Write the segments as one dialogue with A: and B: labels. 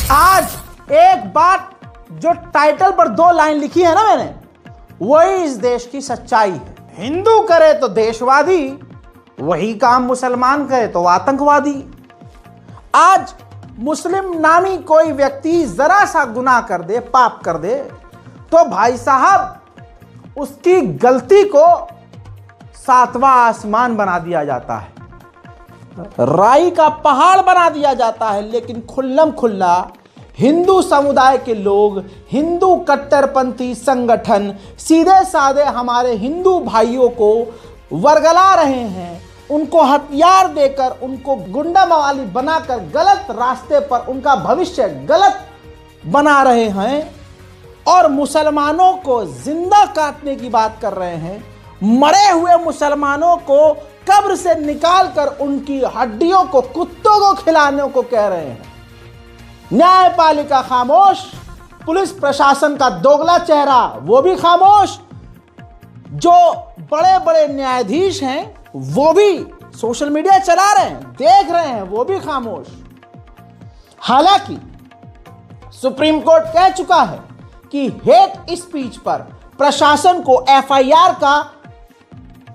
A: आज एक बात जो टाइटल पर 2 लाइन लिखी है ना मैंने, वही इस देश की सच्चाई है। हिंदू करे तो देशवादी, वही काम मुसलमान करे तो आतंकवादी। आज मुस्लिम नामी कोई व्यक्ति जरा सा गुनाह कर दे, पाप कर दे, तो भाई साहब उसकी गलती को 7वां आसमान बना दिया जाता है, राई का पहाड़ बना दिया जाता है। लेकिन खुल्लम खुल्ला हिंदू समुदाय के लोग, हिंदू कट्टरपंथी संगठन सीधे साधे हमारे हिंदू भाइयों को वर्गला रहे हैं, उनको हथियार देकर, उनको गुंडा मवाली बनाकर गलत रास्ते पर उनका भविष्य गलत बना रहे हैं और मुसलमानों को जिंदा काटने की बात कर रहे हैं। मरे हुए मुसलमानों को कब्र से निकालकर उनकी हड्डियों को कुत्तों को खिलाने को कह रहे हैं। न्यायपालिका खामोश, पुलिस प्रशासन का दोगला चेहरा वो भी खामोश, जो बड़े बड़े न्यायाधीश हैं वो भी सोशल मीडिया चला रहे हैं, देख रहे हैं, वो भी खामोश। हालांकि सुप्रीम कोर्ट कह चुका है कि हेट स्पीच पर प्रशासन को एफआईआर का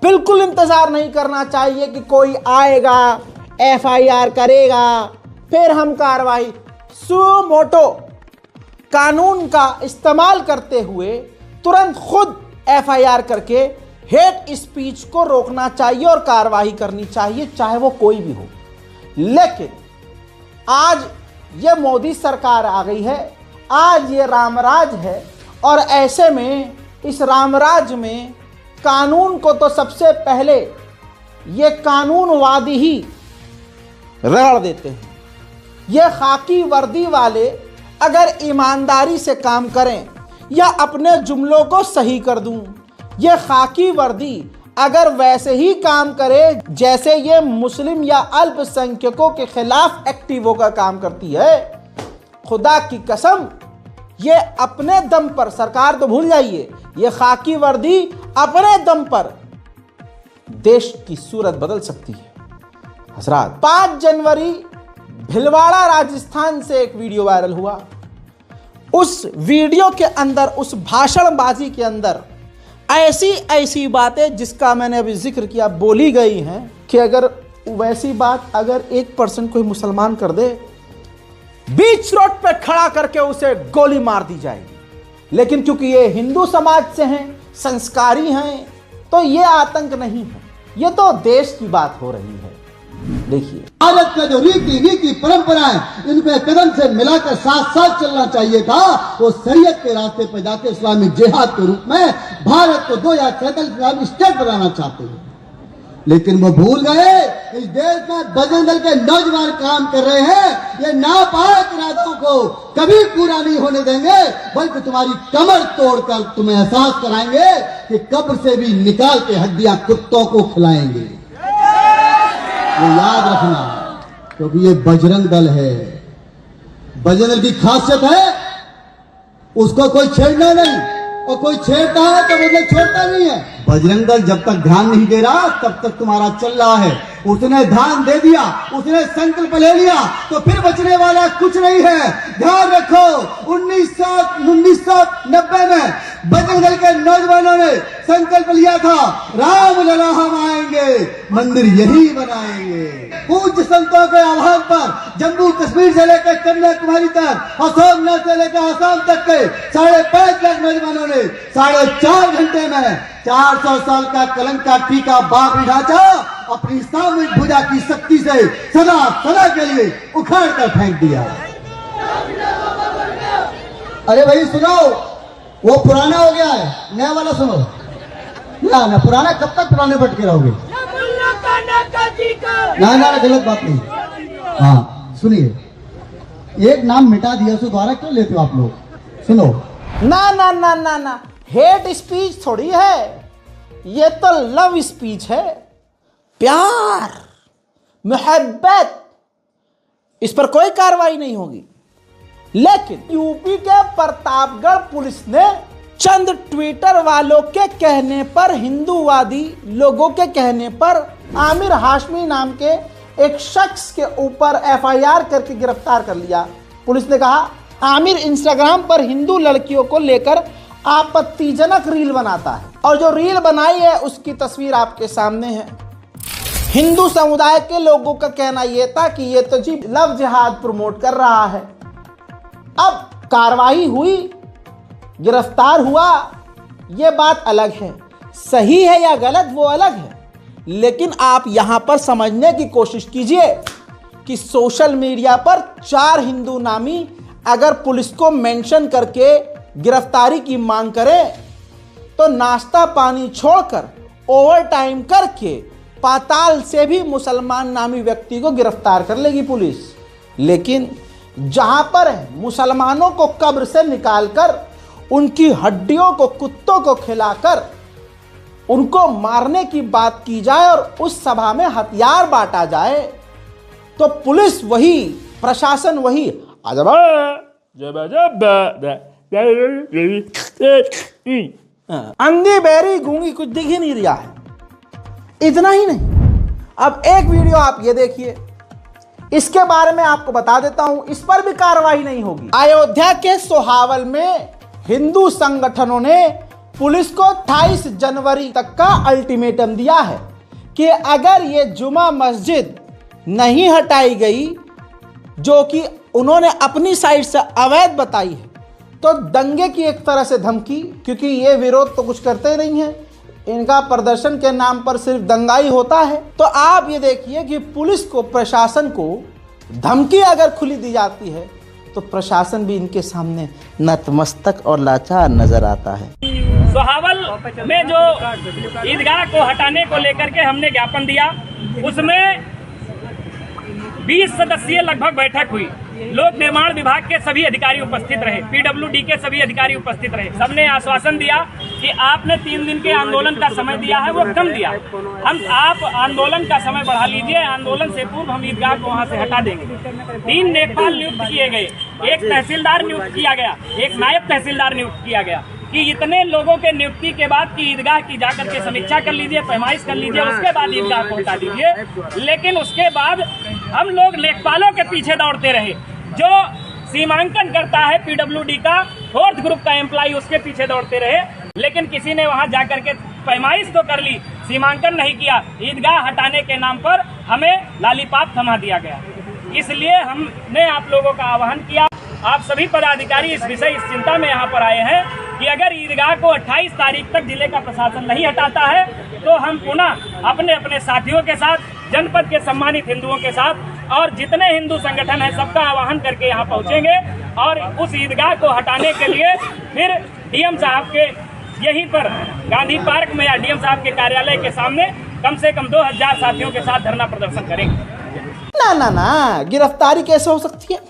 A: बिल्कुल इंतजार नहीं करना चाहिए कि कोई आएगा, एफआईआर करेगा, फिर हम कार्रवाई। सुओ मोटो कानून का इस्तेमाल करते हुए तुरंत खुद एफआईआर करके हेट स्पीच को रोकना चाहिए और कार्रवाई करनी चाहिए, चाहे वो कोई भी हो। लेकिन आज ये मोदी सरकार आ गई है, आज ये रामराज है, और ऐसे में इस रामराज में कानून को तो सबसे पहले ये कानूनवादी ही रगड़ देते हैं। ये खाकी वर्दी वाले अगर ईमानदारी से काम करें या अपने जुमलों को सही कर दूं, ये खाकी वर्दी अगर वैसे ही काम करे जैसे ये मुस्लिम या अल्पसंख्यकों के खिलाफ एक्टिव होकर काम करती है, खुदा की कसम ये अपने दम पर, सरकार तो भूल जाइए, ये खाकी वर्दी अपने दम पर देश की सूरत बदल सकती है। हजरात, 5 जनवरी भिलवाड़ा राजस्थान से एक वीडियो वायरल हुआ। उस वीडियो के अंदर, उस भाषणबाजी के अंदर ऐसी ऐसी बातें जिसका मैंने अभी जिक्र किया बोली गई हैं कि अगर वैसी बात अगर 1% कोई मुसलमान कर दे, बीच रोड पे खड़ा करके उसे गोली मार दी जाएगी। लेकिन क्योंकि ये हिंदू समाज से हैं, संस्कारी हैं, तो ये आतंक नहीं है, ये तो देश की बात हो रही है। देखिए,
B: भारत का जो रीति परंपरा है, इनपे कदम से मिलाकर साथ साथ चलना चाहिए था। वो शरीयत के रास्ते पर जाके इस्लामिक जिहाद के रूप में भारत को 2047 इस्लामिक स्टेट बनाना चाहते हैं, लेकिन वो भूल गए इस देश में बजरंग दल के नौजवान काम कर रहे हैं। ये नापाक इरादों को कभी पूरा नहीं होने देंगे, बल्कि तुम्हारी कमर तोड़कर तुम्हें एहसास कराएंगे कि कब्र से भी निकाल के हड्डियां कुत्तों को खिलाएंगे। ये याद रखना, क्योंकि ये बजरंग दल है। बजरंग दल की खासियत है उसको कोई छेड़ना नहीं, और कोई छेड़ता है तो मतलब छोड़ता नहीं है। बजरंग दल जब तक ध्यान नहीं दे रहा तब तक तुम्हारा चल रहा है। उसने ध्यान दे दिया, उसने संकल्प ले लिया, तो फिर बचने वाला कुछ नहीं है। ध्यान रखो, 1990 में बजरंग दल के नौजवानों ने संकल्प लिया था, रामलला हम आएंगे, मंदिर यही बनाएंगे। पूज्य संतों के आह्वान पर जम्मू कश्मीर से लेकर कन्याकुमारी तक और सोमनाथ से लेकर आसाम तक के 5.5 लाख नौजवानों ने 4.5 घंटे में 400 साल का कलंक का टीका बाबरी ढांचा अपनी सामूहिक भुजा की शक्ति से सदा सदा के लिए उखाड़ कर फेंक दिया। अरे भाई सुनो, वो पुराना हो गया है, नया वाला सुनो। ना पुराना कब तक पुराने भटके रहोगे? ना गलत बात नहीं। हाँ सुनिए, एक नाम मिटा दिया उसको दोबारा क्यों लेते हो आप लोग? सुनो,
A: ना हेट स्पीच थोड़ी है, ये तो लव स्पीच है, प्यार, मोहब्बत। इस पर कोई कार्रवाई नहीं होगी। लेकिन यूपी के प्रतापगढ़ पुलिस ने चंद ट्विटर वालों के कहने पर, हिंदूवादी लोगों के कहने पर आमिर हाशमी नाम के एक शख्स के ऊपर एफआईआर करके गिरफ्तार कर लिया। पुलिस ने कहा आमिर इंस्टाग्राम पर हिंदू लड़कियों को लेकर आपत्तिजनक रील बनाता है और जो रील बनाई है उसकी तस्वीर आपके सामने है। हिंदू समुदाय के लोगों का कहना यह था कि ये तो जी लव जिहाद प्रमोट कर रहा है। अब कार्रवाई हुई, गिरफ्तार हुआ, यह बात अलग है, सही है या गलत वो अलग है। लेकिन आप यहां पर समझने की कोशिश कीजिए कि सोशल मीडिया पर 4 हिंदू नामी अगर पुलिस को मेंशन करके गिरफ्तारी की मांग करें तो नाश्ता पानी छोड़कर ओवर टाइम करके पाताल से भी मुसलमान नामी व्यक्ति को गिरफ्तार कर लेगी पुलिस। लेकिन जहां पर मुसलमानों को कब्र से निकालकर उनकी हड्डियों को कुत्तों को खिलाकर उनको मारने की बात की जाए और उस सभा में हथियार बांटा जाए तो पुलिस वही, प्रशासन वही, अंधी बहरी गूंगी कुछ दिख ही नहीं रहा है। इतना ही नहीं, अब एक वीडियो आप ये देखिए, इसके बारे में आपको बता देता हूं, इस पर भी कार्रवाई नहीं होगी। अयोध्या के सोहावल में हिंदू संगठनों ने पुलिस को 28 जनवरी तक का अल्टीमेटम दिया है कि अगर ये जुमा मस्जिद नहीं हटाई गई, जो कि उन्होंने अपनी साइड से अवैध बताई है, तो दंगे की एक तरह से धमकी, क्योंकि ये विरोध तो कुछ करते नहीं है, इनका प्रदर्शन के नाम पर सिर्फ दंगाई होता है। तो आप ये देखिए कि पुलिस को, प्रशासन को धमकी अगर खुली दी जाती है तो प्रशासन भी इनके सामने नतमस्तक और लाचार नजर आता है।
C: सोहावल में जो ईदगाह को हटाने को लेकर के हमने ज्ञापन दिया, उसमें 20 सदस्यीय लगभग बैठक हुई। लोक निर्माण विभाग के सभी अधिकारी उपस्थित रहे, पीडब्ल्यूडी के सभी अधिकारी उपस्थित रहे। सबने आश्वासन दिया कि आपने 3 दिन के आंदोलन का समय दिया है, वो कम दिया, आप आंदोलन का समय बढ़ा लीजिए, आंदोलन से पूर्व हम ईदगाह को वहां से हटा देंगे। 3 लेखपाल नियुक्त किए गए, एक तहसीलदार नियुक्त किया गया, एक नायब तहसीलदार नियुक्त किया गया कि इतने लोगों के नियुक्ति के बाद की ईदगाह की जाकर के समीक्षा कर लीजिए, पैमाइश कर लीजिए, उसके बाद ईदगाह को हटा दीजिए। लेकिन उसके बाद हम लोग लेखपालों के पीछे दौड़ते रहे, जो सीमांकन करता है पीडब्ल्यूडी का 4th ग्रुप का एम्प्लॉय, उसके पीछे दौड़ते रहे। लेकिन किसी ने वहां जाकर के पैमाइश तो कर ली, सीमांकन नहीं किया। ईदगाह हटाने के नाम पर हमें लालीपाप थमा दिया गया। इसलिए हमने आप लोगों का आह्वान किया, आप सभी पदाधिकारी इस चिंता में यहाँ पर आए हैं कि अगर ईदगाह को 28 तारीख तक जिले का प्रशासन नहीं हटाता है तो हम पुनः अपने अपने साथियों के साथ, जनपद के सम्मानित हिंदुओं के साथ और जितने हिंदू संगठन हैं सबका आह्वान करके यहाँ पहुँचेंगे और उस ईदगाह को हटाने के लिए फिर डीएम साहब के यहीं पर गांधी पार्क में या डीएम साहब के कार्यालय के सामने कम से कम 2000 साथियों के साथ धरना प्रदर्शन करेंगे।
A: ना, गिरफ्तारी कैसे हो सकती है?